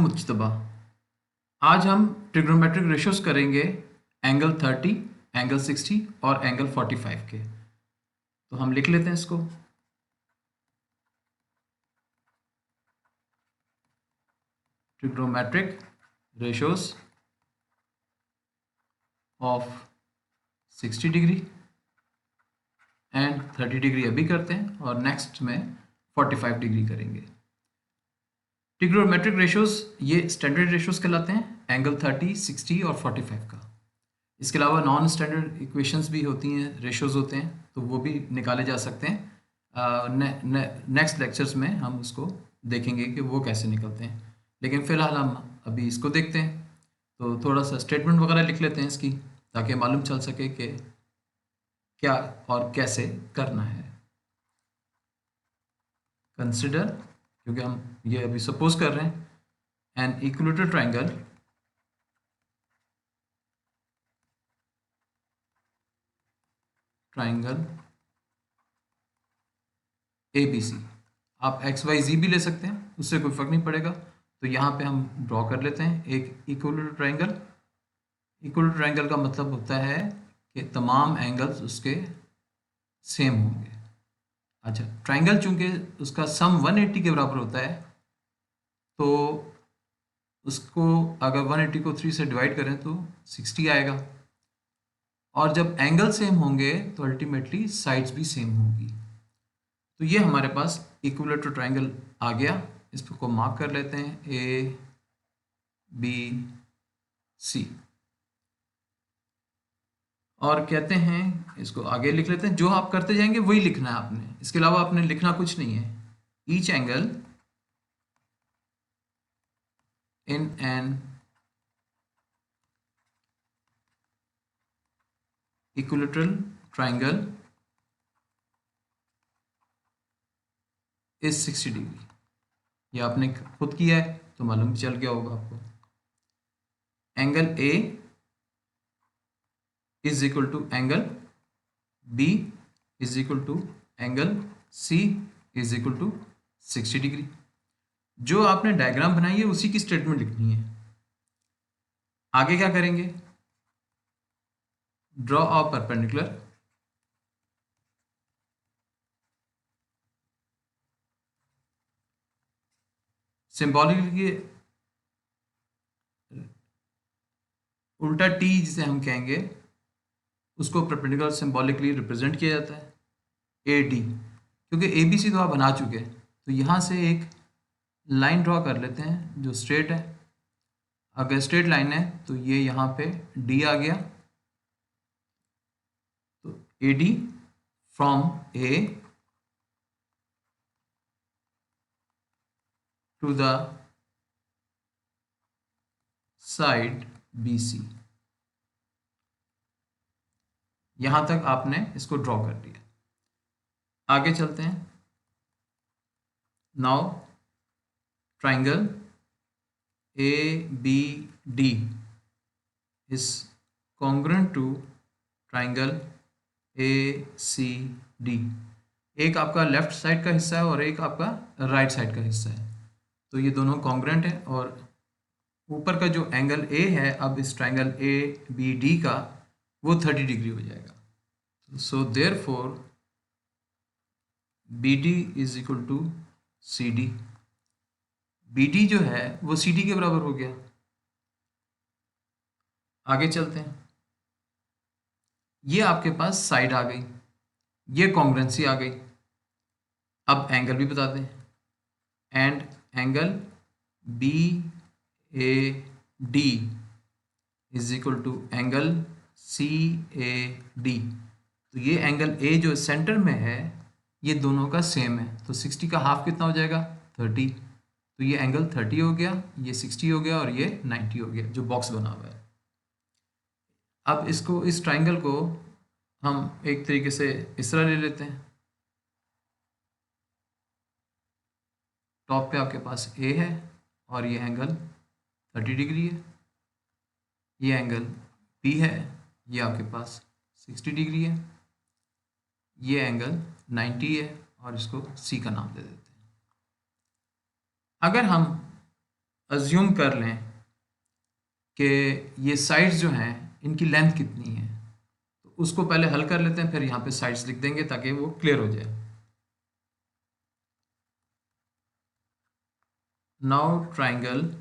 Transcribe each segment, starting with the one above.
मुज्तबा। आज हम trigonometric ratios करेंगे एंगल 30, एंगल 60 और एंगल 45 के। तो हम लिख लेते हैं इसको। Trigonometric ratios of 60 degree and 30 degree अभी करते हैं और नेक्स्ट में 45 डिग्री करेंगे। ट्रिग्नोमेट्रिक रेशियोज ये स्टैंडर्ड रेशियोज कहलाते हैं, एंगल 30, 60 और 45 का। इसके अलावा नॉन स्टैंडर्ड इक्वेशंस भी होती हैं, रेशियोज होते हैं, तो वो भी निकाले जा सकते हैं। नेक्स्ट लेक्चर्स में हम उसको देखेंगे कि वो कैसे निकलते हैं, लेकिन फ़िलहाल हम अभी इसको देखते हैं। तो थोड़ा सा स्टेटमेंट वगैरह लिख लेते हैं इसकी, ताकि मालूम चल सके कि क्या और कैसे करना है। कंसिडर, क्योंकि हम ये अभी सपोज कर रहे हैं, एन इक्विलेटरल ट्राइंगल ABC। आप XYZ भी ले सकते हैं, उससे कोई फर्क नहीं पड़ेगा। तो यहाँ पे हम ड्रॉ कर लेते हैं एक इक्विलेटरल ट्राइंगल। इक्विलेटरल ट्राइंगल का मतलब होता है कि तमाम एंगल्स उसके सेम होंगे। अच्छा, ट्राइंगल चूंकि उसका सम 180 के बराबर होता है, तो उसको अगर 180 को 3 से डिवाइड करें तो 60 आएगा। और जब एंगल सेम होंगे तो अल्टीमेटली साइड्स भी सेम होंगी। तो ये हमारे पास इक्विलेटरल ट्राइंगल आ गया। इसको मार्क कर लेते हैं ABC और कहते हैं, इसको आगे लिख लेते हैं। जो आप करते जाएंगे वही लिखना है आपने, इसके अलावा आपने लिखना कुछ नहीं है। Each angle in an equilateral triangle is 60 degree. ये आपने खुद किया है तो मालूम चल गया होगा आपको। Angle A is equal to angle B is equal to angle C is equal to 60 degree. जो आपने डायग्राम बनाई है उसी की स्टेटमेंट लिखनी है। आगे क्या करेंगे? ड्रॉ अ परपेंडिकुलर सिंबॉलिकली, उल्टा T जिसे हम कहेंगे उसको परपेंडिकुलर सिंबॉलिकली रिप्रेजेंट किया जाता है AD। क्योंकि ABC तो आप बना चुके हैं, तो यहाँ से एक लाइन ड्रॉ कर लेते हैं जो स्ट्रेट है। अगर स्ट्रेट लाइन है तो ये यहाँ पे D आ गया। तो AD from A to the side BC, यहाँ तक आपने इसको ड्रॉ कर दिया। आगे चलते हैं। Now triangle ABD is congruent to triangle ACD। एक आपका लेफ्ट साइड का हिस्सा है और एक आपका राइट साइड का हिस्सा है, तो ये दोनों कॉन्ग्रेंट है। और ऊपर का जो एंगल A है, अब इस ट्राइंगल ABD का, वो 30 डिग्री हो जाएगा। So therefore BD is equal to CD। BD जो है वो CD के बराबर हो गया। आगे चलते हैं। ये आपके पास साइड आ गई, ये कॉन्ग्रुएंसी आ गई। अब एंगल भी बता दें, and angle BAD is equal to angle CAD। तो ये एंगल A जो सेंटर में है, ये दोनों का सेम है, तो 60 का हाफ कितना हो जाएगा? 30। तो ये एंगल 30 हो गया, ये 60 हो गया और ये 90 हो गया, जो बॉक्स बना हुआ है। अब इसको, इस ट्राइंगल को हम एक तरीके से इस तरह ले लेते हैं। टॉप पे आपके पास A है और ये एंगल 30 डिग्री है। ये एंगल B है, ये आपके पास 60 डिग्री है। ये एंगल 90 है और इसको C का नाम दे देते हैं। अगर हम अज्यूम कर लें कि ये साइड्स जो हैं इनकी लेंथ कितनी है, तो उसको पहले हल कर लेते हैं, फिर यहाँ पे साइड्स लिख देंगे ताकि वो क्लियर हो जाए। Now triangle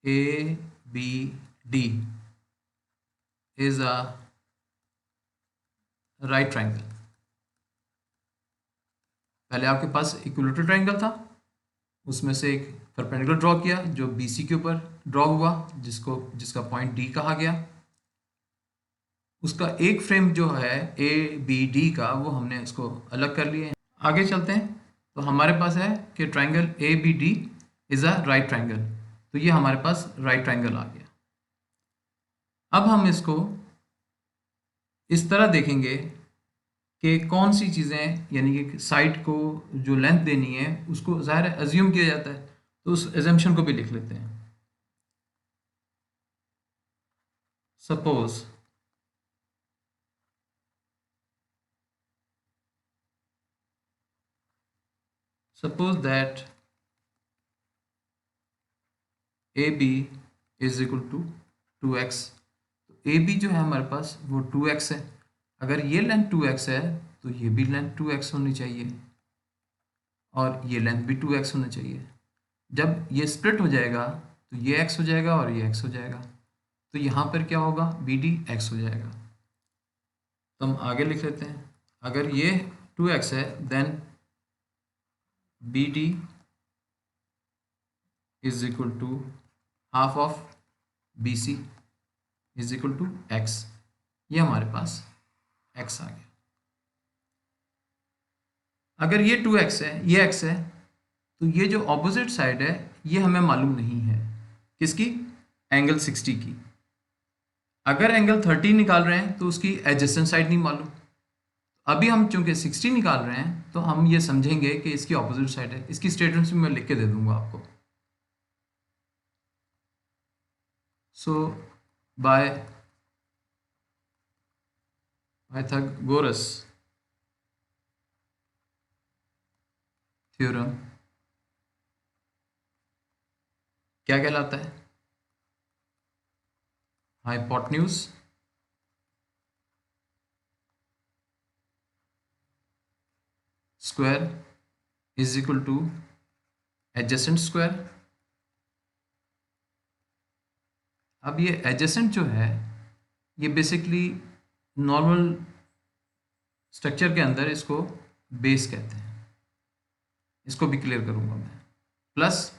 A B D is a right triangle. पहले आपके पास इक्विलेटरल ट्राइंगल था, उसमें से एक परपेंडिकुलर ड्रॉ किया जो BC के ऊपर ड्रॉ हुआ, जिसका पॉइंट D कहा गया। उसका एक फ्रेम जो है ABD का, वो हमने इसको अलग कर लिए। आगे चलते हैं, तो हमारे पास है कि triangle ABD is a right triangle, तो ये हमारे पास राइट ट्राइंगल आ गया। अब हम इसको इस तरह देखेंगे कि कौन सी चीज़ें, यानी कि साइड को जो लेंथ देनी है उसको ज़ाहिर है अज्यूम किया जाता है, तो उस एजम्पशन को भी लिख लेते हैं। Suppose that AB is equal to 2x। तो AB जो है हमारे पास वो 2x है। अगर ये लेंथ 2x है तो ये भी लेंथ 2x होनी चाहिए, और ये लेंथ भी 2x होना चाहिए। जब ये स्प्लिट हो जाएगा तो ये x हो जाएगा और ये x हो जाएगा, तो यहाँ पर क्या होगा, BD x हो जाएगा। तो हम आगे लिख लेते हैं, अगर ये 2x है then BD is equal to half of BC is equal to x। ये हमारे पास x आ गया। अगर ये 2x है, ये x है, तो ये जो ऑपोजिट साइड है ये हमें मालूम नहीं है, किसकी, एंगल 60 की। अगर एंगल 30 निकाल रहे हैं तो उसकी एडजेसेंट साइड नहीं मालूम। अभी हम चूंकि 60 निकाल रहे हैं तो हम ये समझेंगे कि इसकी ऑपोजिट साइड है। इसकी स्टेटमेंट्स भी मैं लिख के दे दूंगा आपको। सो बाय पाइथागोरस थ्योरम क्या कहलाता है, hypotenuse square is equal two adjacent square. अब ये एडजेसेंट जो है ये बेसिकली नॉर्मल स्ट्रक्चर के अंदर इसको बेस कहते हैं, इसको भी क्लियर करूंगा मैं, प्लस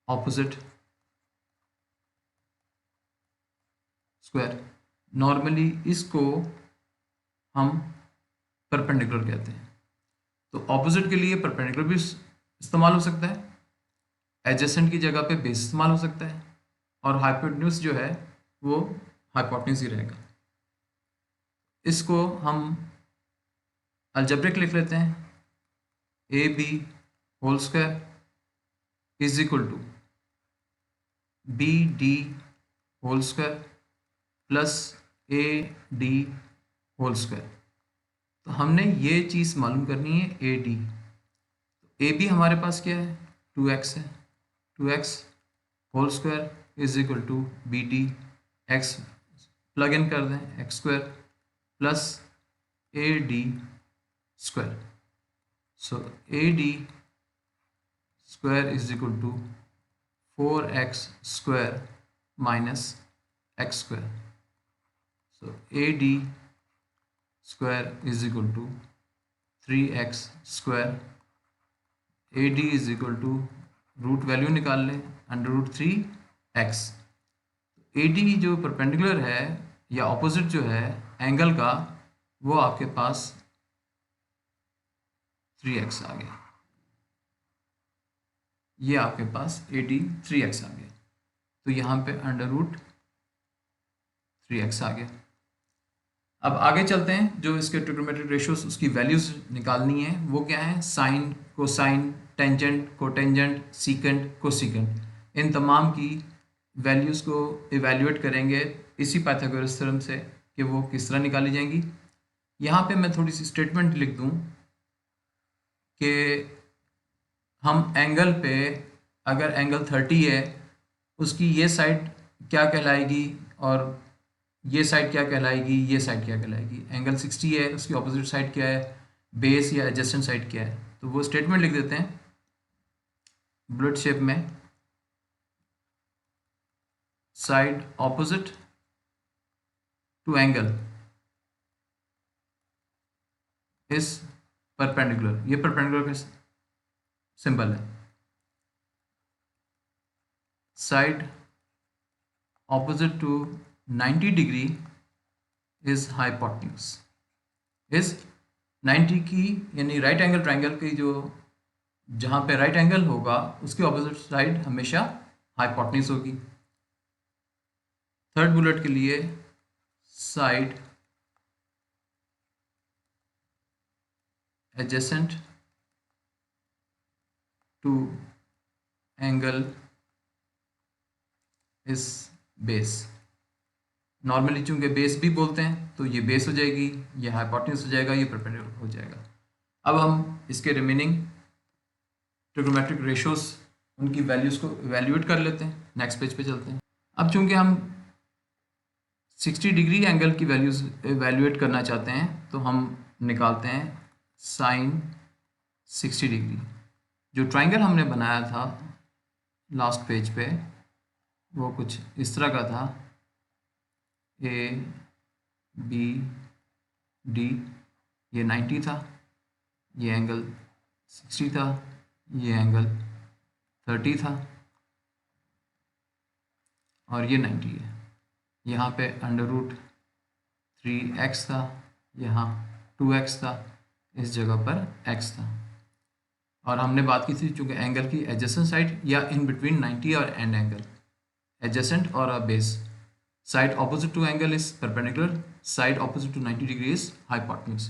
ऑपोजिट स्क्वायर। नॉर्मली इसको हम परपेंडिकुलर कहते हैं, तो ऑपोजिट के लिए परपेंडिकुलर भी इस्तेमाल हो सकता है, एडजेसेंट की जगह पे बेस इस्तेमाल हो सकता है, और हाइपोटेन्यूज जो है वो हाइपोटेन्यूज ही रहेगा। इसको हम अलजेब्रिक लिख लेते हैं, AB whole square is equal to BD whole square plus AD whole square. तो हमने ये चीज़ मालूम करनी है AD। तो AB हमारे पास क्या है, 2x है, 2x whole square is equal to BD x, plug in कर दें, x square plus AD square. So AD square is equal to 4x square minus x square. So AD square is equal to 3x square. AD is equal to root value निकाल लें, √3x। AD जो perpendicular है या opposite जो है angle का, वो आपके पास 3x आ गया। ये आपके पास AD 3x आ गया, तो यहाँ पे √3x आ गया। अब आगे चलते हैं, जो इसके ट्रिग्नोमेट्रिक रेशियोज उसकी वैल्यूज निकालनी है वो क्या है, sine, cosine, tangent, cotangent, secant, cosecant. इन तमाम की वैल्यूज़ को इवेल्युएट करेंगे इसी पाइथागोरस थ्योरम से कि वो किस तरह निकाली जाएंगी। यहाँ पे मैं थोड़ी सी स्टेटमेंट लिख दूँ कि हम एंगल पे अगर एंगल 30 है, उसकी ये साइड क्या कहलाएगी और ये साइड क्या कहलाएगी, ये साइड क्या कहलाएगी। एंगल 60 है, उसकी ऑपोजिट साइड क्या है, बेस या एडजेसेंट साइड क्या है। तो वो स्टेटमेंट लिख देते हैं बुलेट शेप में, side opposite to angle is perpendicular. ये परपेंडिकुलर का सिंबल है। Side opposite to 90 degree is hypotenuse. इस 90 की यानी राइट एंगल ट्रायंगल की जो जहाँ पे राइट एंगल होगा उसकी ऑपोजिट साइड हमेशा हाइपोटेन्यूज होगी। थर्ड बुलेट के लिए साइड एडजेसेंट टू एंगल इस बेस। नॉर्मली चूंकि बेस भी बोलते हैं तो ये बेस हो जाएगी, ये हाइपोटेन्यूज हो जाएगा, ये परपेंडिकुलर हो जाएगा। अब हम इसके रिमेनिंग ट्रिग्नोमेट्रिक रेशियोज उनकी वैल्यूज़ को इवैल्यूएट कर लेते हैं। नेक्स्ट पेज पे चलते हैं। अब चूंकि हम 60 डिग्री एंगल की वैल्यूज़ इवैल्यूएट करना चाहते हैं तो हम निकालते हैं साइन 60 डिग्री। जो ट्रायंगल हमने बनाया था लास्ट पेज पे वो कुछ इस तरह का था, ए बी डी, ये 90 था, ये एंगल 60 था, ये एंगल 30 था और ये 90 है। यहाँ पे √3x था, यहाँ 2x था, इस जगह पर x था। और हमने बात की थी चूँकि एंगल की एडजेसेंट साइड या इन बिटवीन 90 और एंड एंगल, एडजेसेंट और a base. Side opposite to angle is perpendicular, side opposite to 90 degree is hypotenuse.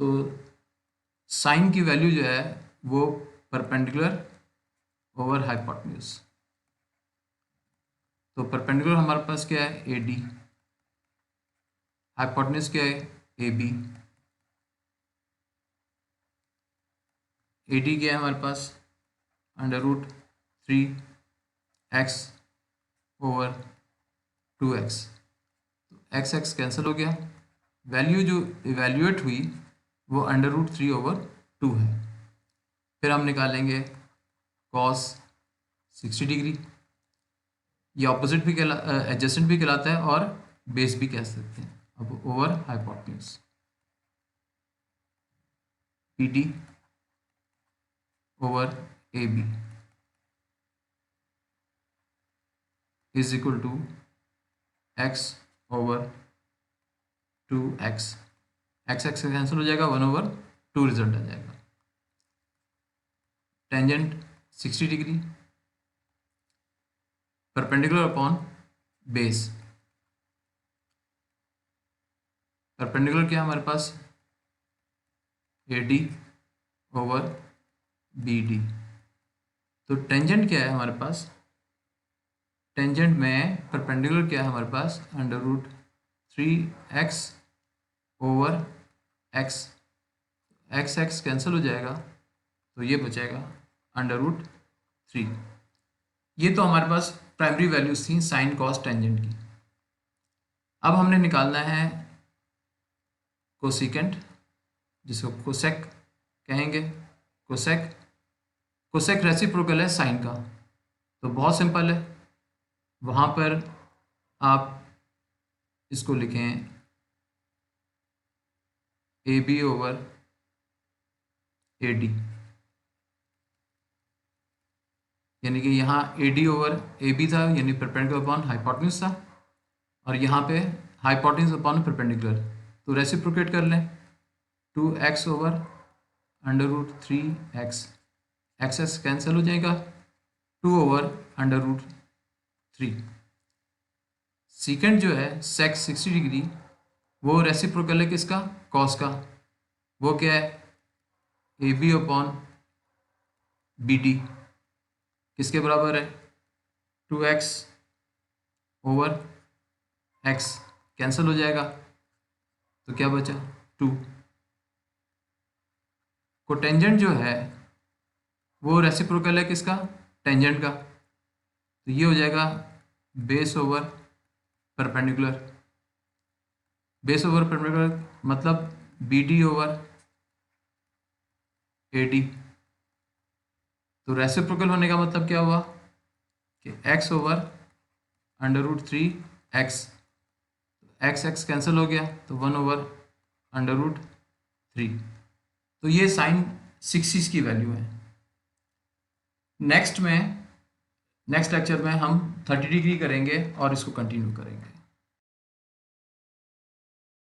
तो साइन की वैल्यू जो है वो परपेंडिकुलर ओवर हाइपोटेन्यूज। तो परपेंडिकुलर हमारे पास क्या है, ए डी, हाइपोटेन्यूज क्या है, ए बी। ए डी क्या है हमारे पास, √3x ओवर 2x। तो एक्स एक्स कैंसिल हो गया, वैल्यू जो इवैल्यूएट हुई वो √3 ओवर 2 है। फिर हम निकालेंगे cos 60 डिग्री, ये ऑपोजिट भी एडजेसेंट भी कहलाता है और बेस भी कह सकते हैं। अब over hypotenuse, P D over A B is equal to x over 2x। X x cancel हो जाएगा, 1/2 रिजल्ट आ जाएगा। Tangent 60 degree, perpendicular upon base. Perpendicular क्या है हमारे पास, A D over B D. तो टेंजेंट क्या है हमारे पास, टेंजेंट में परपेंडिकुलर क्या है हमारे पास, √3x over x। X x cancel हो जाएगा तो ये बचेगा √3। ये तो हमारे पास प्राइमरी वैल्यूज थी साइन कॉस टेंजेंट की। अब हमने निकालना है कोसिकेंट, जिसको कोसेक कहेंगे। कोसेक, कोसेक रेसिप्रोकल है साइन का, तो बहुत सिंपल है। वहाँ पर आप इसको लिखें A B over A D, यानी कि यहाँ A D over A B था, यानी परपेंडिकुलर अपॉन हाइपोटेन्यूज था, और यहाँ पे हाइपोटेन्यूज अपॉन परपेंडिकुलर। तो रेसिप्रोकेट कर लें, 2x over √3x, x x cancel हो जाएगा, 2 ओवर √3। सीकेंट जो है सेक 60 डिग्री, वो रेसिप्रोकल है किसका, कॉस का। वो क्या है, A B upon B D, किसके बराबर है, 2x ओवर x, कैंसिल हो जाएगा तो क्या बचा, 2। कोटेंजेंट जो है वो रेसिप्रोकल है किसका, टेंजेंट का, तो ये हो जाएगा base over perpendicular. Base over perpendicular मतलब B D over A D. तो रेसिप्रोकल होने का मतलब क्या हुआ कि x over √3x, x x cancel हो गया तो 1 ओवर √3। तो ये साइन 60 की वैल्यू है। नेक्स्ट लेक्चर में हम 30 डिग्री करेंगे और इसको कंटिन्यू करेंगे।